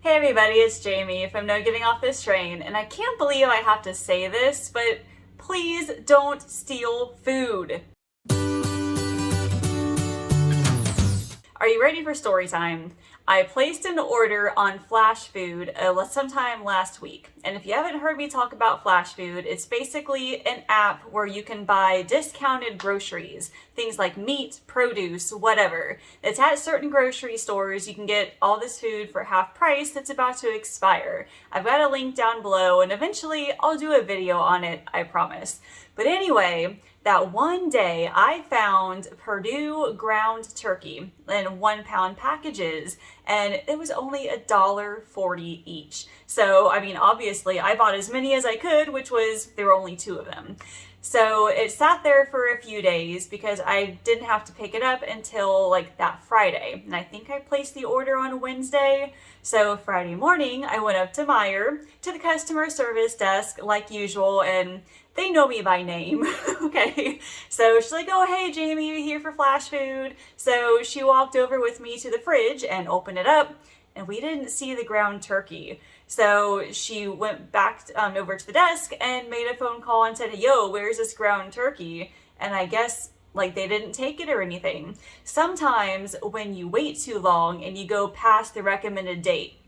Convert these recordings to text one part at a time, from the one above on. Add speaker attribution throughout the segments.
Speaker 1: Hey everybody, it's Jamie from No Getting Off This Train, and I can't believe I have to say this, but please don't steal food. Are you ready for story time? I placed an order on Flash Food sometime last week. And if you haven't heard me talk about Flash Food, it's basically an app where you can buy discounted groceries, things like meat, produce, whatever. It's at certain grocery stores. You can get all this food for half price that's about to expire. I've got a link down below, and eventually I'll do a video on it, I promise. But anyway, that one day I found Purdue ground turkey in 1 pound packages, and it was only $1.40 each. So, I mean, obviously I bought as many as I could, there were only 2 of them. So it sat there for a few days because I didn't have to pick it up until like that Friday. And I think I placed the order on Wednesday. So Friday morning, I went up to Meijer to the customer service desk like usual, and they know me by name. Okay. So she's like, "Oh, hey, Jamie, you here for Flash Food?" So she walked over with me to the fridge and opened it up, and we didn't see the ground turkey. So she went back over to the desk and made a phone call and said, "Yo, where's this ground turkey?" And I guess like they didn't take it or anything. Sometimes when you wait too long and you go past the recommended date.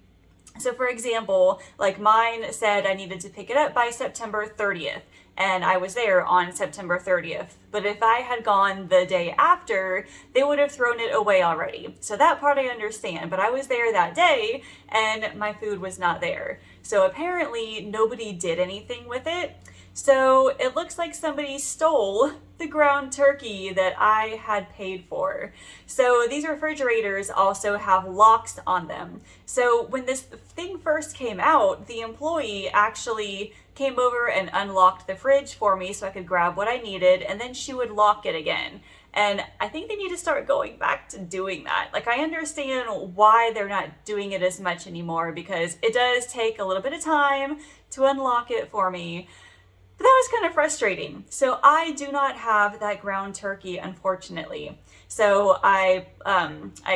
Speaker 1: So for example, like mine said I needed to pick it up by September 30th. And I was there on September 30th. But if I had gone the day after, they would have thrown it away already. So that part I understand, but I was there that day and my food was not there. So apparently nobody did anything with it. So it looks like somebody stole the ground turkey that I had paid for. So these refrigerators also have locks on them. So when this thing first came out, the employee actually came over and unlocked the fridge for me so I could grab what I needed, and then she would lock it again. And I think they need to start going back to doing that. Like, I understand why they're not doing it as much anymore, because it does take a little bit of time to unlock it for me. But that was kind of frustrating. So I do not have that ground turkey, unfortunately. So I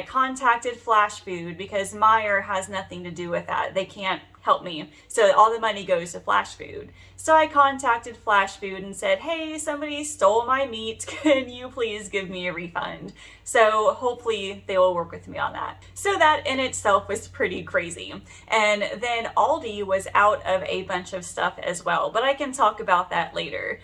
Speaker 1: contacted Flash Food because Meijer has nothing to do with that. They can't help me. So all the money goes to Flash Food. So I contacted Flash Food and said, "Hey, somebody stole my meat. Can you please give me a refund?" So hopefully they will work with me on that. So that in itself was pretty crazy. And then Aldi was out of a bunch of stuff as well, but I can talk about that later.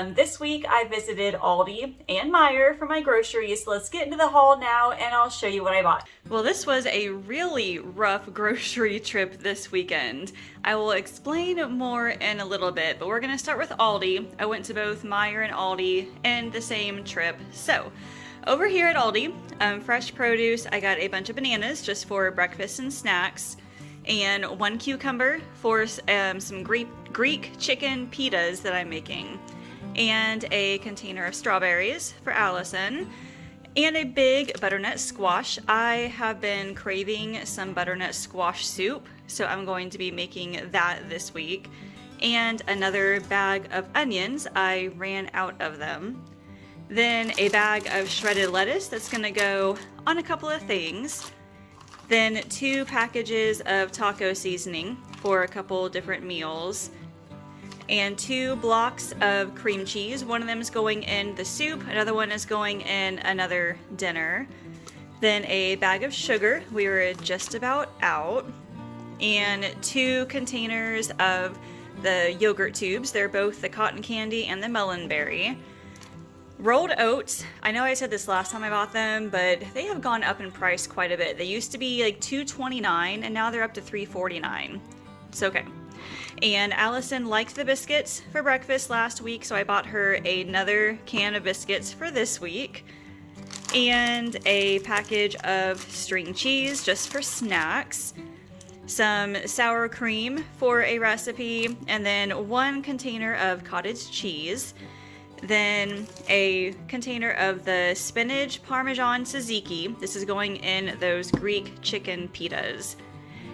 Speaker 1: This week I visited Aldi and Meijer for my groceries. So let's get into the haul now and I'll show you what I bought. Well, this was a really rough grocery trip this weekend. I will explain more in a little bit, but we're going to start with Aldi. I went to both Meijer and Aldi in the same trip. So over here at Aldi, fresh produce, I got a bunch of bananas just for breakfast and snacks, and 1 cucumber for some Greek chicken pitas that I'm making, and a container of strawberries for Allison, and a big butternut squash. I have been craving some butternut squash soup, so I'm going to be making that this week. And another bag of onions. I ran out of them. Then a bag of shredded lettuce that's gonna go on a couple of things. Then 2 packages of taco seasoning for a couple different meals. And 2 blocks of cream cheese. One of them is going in the soup, another one is going in another dinner. Then a bag of sugar, we were just about out. And 2 containers of the yogurt tubes. They're both the cotton candy and the melon berry. Rolled oats. I know I said this last time I bought them, but they have gone up in price quite a bit. They used to be like $2.29 and now they're up to $3.49. It's okay. And Allison liked the biscuits for breakfast last week, so I bought her another can of biscuits for this week. And a package of string cheese just for snacks. Some sour cream for a recipe, and then 1 container of cottage cheese. Then a container of the spinach Parmesan tzatziki. This is going in those Greek chicken pitas.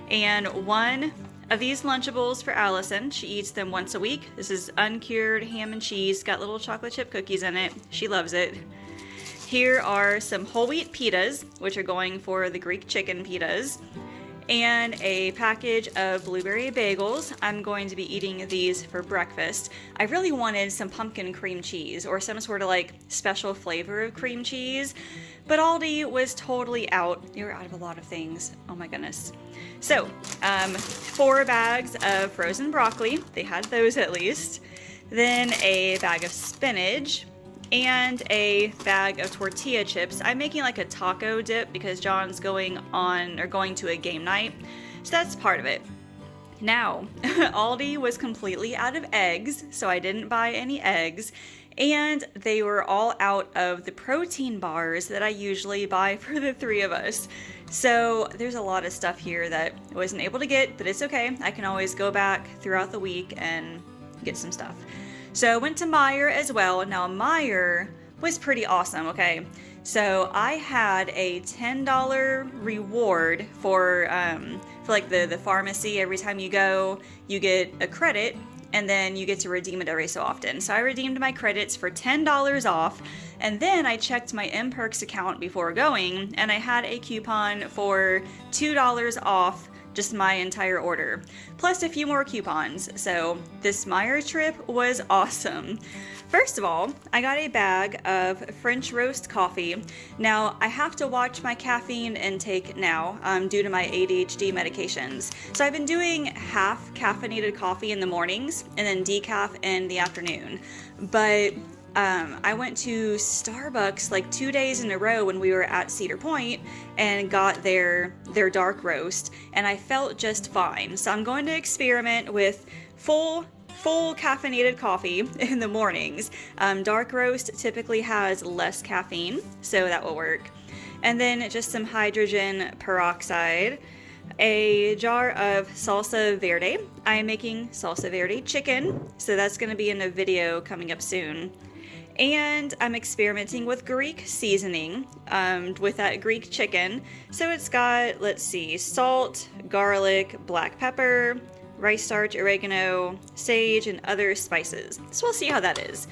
Speaker 1: And 1 of these Lunchables for Allison. She eats them once a week. This is uncured ham and cheese. Got little chocolate chip cookies in it. She loves it. Here are some whole wheat pitas, which are going for the Greek chicken pitas. and a package of blueberry bagels. I'm going to be eating these for breakfast. I really wanted some pumpkin cream cheese or some sort of like special flavor of cream cheese, but Aldi was totally out. They were out of a lot of things. Oh my goodness. So, 4 bags of frozen broccoli. They had those at least. Then a bag of spinach and a bag of tortilla chips. I'm making like a taco dip because John's going to a game night. So that's part of it. Now, Aldi was completely out of eggs, so I didn't buy any eggs. And they were all out of the protein bars that I usually buy for the 3 of us. So there's a lot of stuff here that I wasn't able to get, but it's okay. I can always go back throughout the week and get some stuff. So I went to Meijer as well. Now Meijer was pretty awesome, okay? So I had a $10 reward for like the pharmacy. Every time you go, you get a credit, and then you get to redeem it every so often. So I redeemed my credits for $10 off, and then I checked my mPerks account before going, and I had a coupon for $2 off just my entire order, plus a few more coupons. So this Meijer trip was awesome. First of all, I got a bag of French roast coffee. Now, I have to watch my caffeine intake now due to my ADHD medications. So I've been doing half caffeinated coffee in the mornings and then decaf in the afternoon. But I went to Starbucks like 2 days in a row when we were at Cedar Point and got their dark roast, and I felt just fine. So I'm going to experiment with full caffeinated coffee in the mornings. Dark roast typically has less caffeine, so that will work. And then just some hydrogen peroxide, a jar of salsa verde. I am making salsa verde chicken, so that's going to be in a video coming up soon. And I'm experimenting with Greek seasoning with that Greek chicken. So it's got, let's see, salt, garlic, black pepper, rice starch, oregano, sage, and other spices. So we'll see how that is.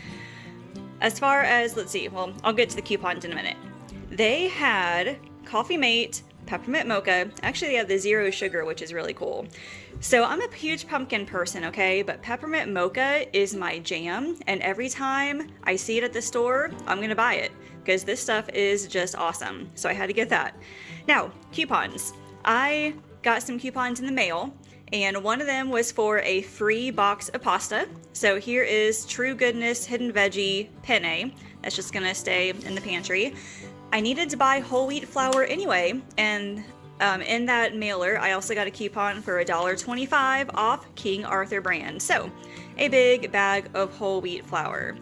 Speaker 1: As far as, let's see, well, I'll get to the coupons in a minute. They had Coffee Mate, peppermint mocha. Actually, they have the 0 sugar, which is really cool. So I'm a huge pumpkin person, okay? But peppermint mocha is my jam. And every time I see it at the store, I'm gonna buy it because this stuff is just awesome. So I had to get that. Now, coupons. I got some coupons in the mail, and one of them was for a free box of pasta. So here is True Goodness Hidden Veggie Penne. That's just gonna stay in the pantry. I needed to buy whole wheat flour anyway, and in that mailer, I also got a coupon for $1.25 off King Arthur brand. So, a big bag of whole wheat flour.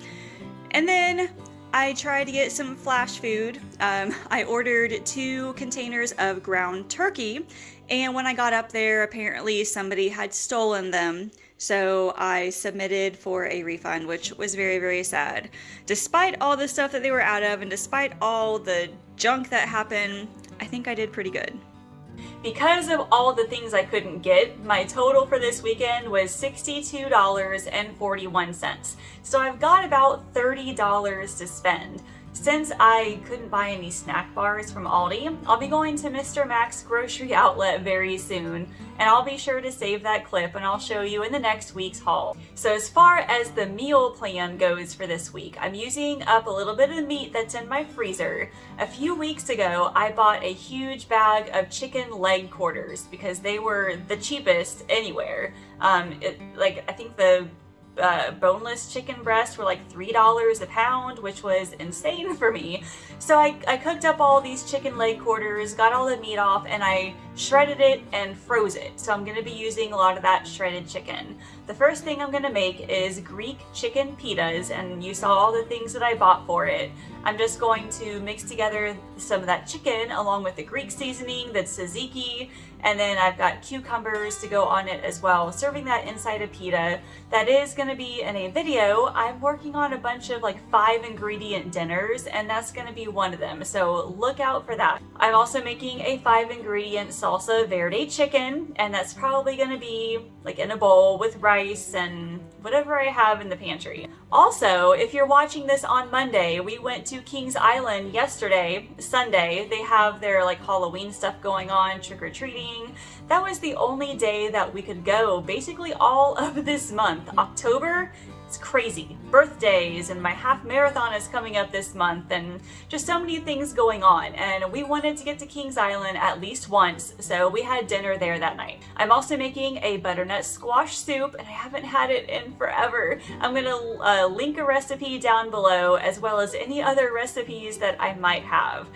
Speaker 1: And then I tried to get some flash food. I ordered 2 containers of ground turkey, and when I got up there, apparently somebody had stolen them. So I submitted for a refund, which was very, very sad. Despite all the stuff that they were out of, and despite all the junk that happened, I think I did pretty good. Because of all the things I couldn't get, my total for this weekend was $62.41. So I've got about $30 to spend. Since I couldn't buy any snack bars from Aldi, I'll be going to Mr. Mac's grocery outlet very soon, and I'll be sure to save that clip and I'll show you in the next week's haul. So as far as the meal plan goes for this week, I'm using up a little bit of the meat that's in my freezer. A few weeks ago, I bought a huge bag of chicken leg quarters because they were the cheapest anywhere. I think the boneless chicken breasts were like $3 a pound, which was insane for me. So I cooked up all these chicken leg quarters, got all the meat off, and I shredded it and froze it. So I'm going to be using a lot of that shredded chicken. The first thing I'm going to make is Greek chicken pitas, and you saw all the things that I bought for it. I'm just going to mix together some of that chicken along with the Greek seasoning, that's tzatziki, and then I've got cucumbers to go on it as well, serving that inside a pita. That is going gonna be in a video, I'm working on a bunch of like 5-ingredient dinners, and that's gonna be one of them, so look out for that. I'm also making a 5-ingredient salsa verde chicken, and that's probably gonna be like in a bowl with rice and whatever I have in the pantry. Also, if you're watching this on Monday, we went to Kings Island yesterday, Sunday. They have their like Halloween stuff going on, trick-or-treating. That was the only day that we could go basically all of this month. October, it's crazy. Birthdays and my half marathon is coming up this month, and just so many things going on, and we wanted to get to Kings Island at least once, so we had dinner there that night. I'm also making a butternut squash soup, and I haven't had it in forever. I'm gonna link a recipe down below, as well as any other recipes that I might have.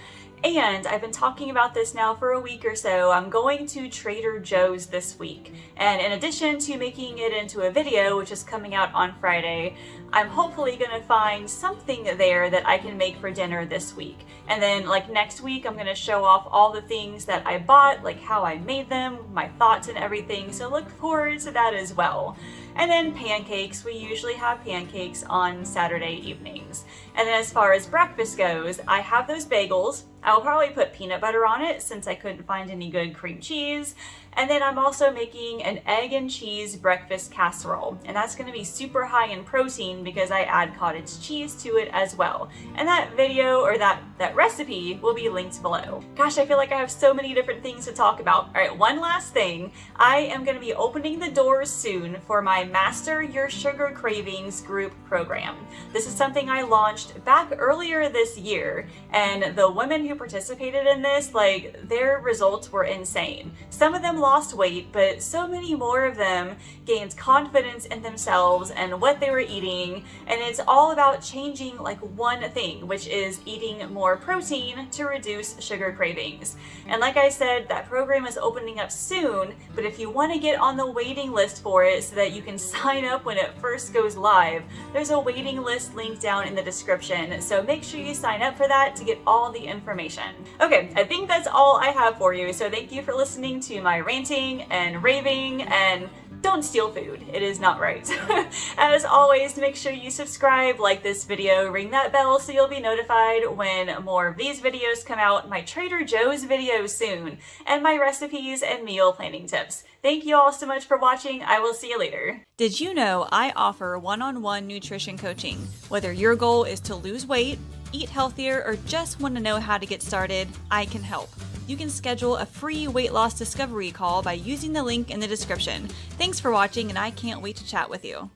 Speaker 1: And I've been talking about this now for a week or so. I'm going to Trader Joe's this week. And in addition to making it into a video, which is coming out on Friday, I'm hopefully gonna find something there that I can make for dinner this week. And then like next week, I'm gonna show off all the things that I bought, like how I made them, my thoughts and everything. So look forward to that as well. And then pancakes, we usually have pancakes on Saturday evenings. And then as far as breakfast goes, I have those bagels. I'll probably put peanut butter on it since I couldn't find any good cream cheese. And then I'm also making an egg and cheese breakfast casserole. And that's gonna be super high in protein because I add cottage cheese to it as well. And that video, or that recipe, will be linked below. Gosh, I feel like I have so many different things to talk about. All right, one last thing. I am gonna be opening the doors soon for my Master Your Sugar Cravings group program. This is something I launched back earlier this year, and the women who participated in this, like, their results were insane. Some of them lost weight, but so many more of them gained confidence in themselves and what they were eating, and it's all about changing like one thing, which is eating more protein to reduce sugar cravings. And like I said, that program is opening up soon, but if you want to get on the waiting list for it so that you can sign up when it first goes live, there's a waiting list link down in the description, so make sure you sign up for that to get all the information. Okay, I think that's all I have for you, so thank you for listening to my ranting and raving, and don't steal food. It is not right. As always, make sure you subscribe, like this video, ring that bell so you'll be notified when more of these videos come out, my Trader Joe's videos soon, and my recipes and meal planning tips. Thank you all so much for watching. I will see you later. Did you know I offer one-on-one nutrition coaching? Whether your goal is to lose weight, eat healthier, or just want to know how to get started, I can help. You can schedule a free weight loss discovery call by using the link in the description. Thanks for watching, and I can't wait to chat with you.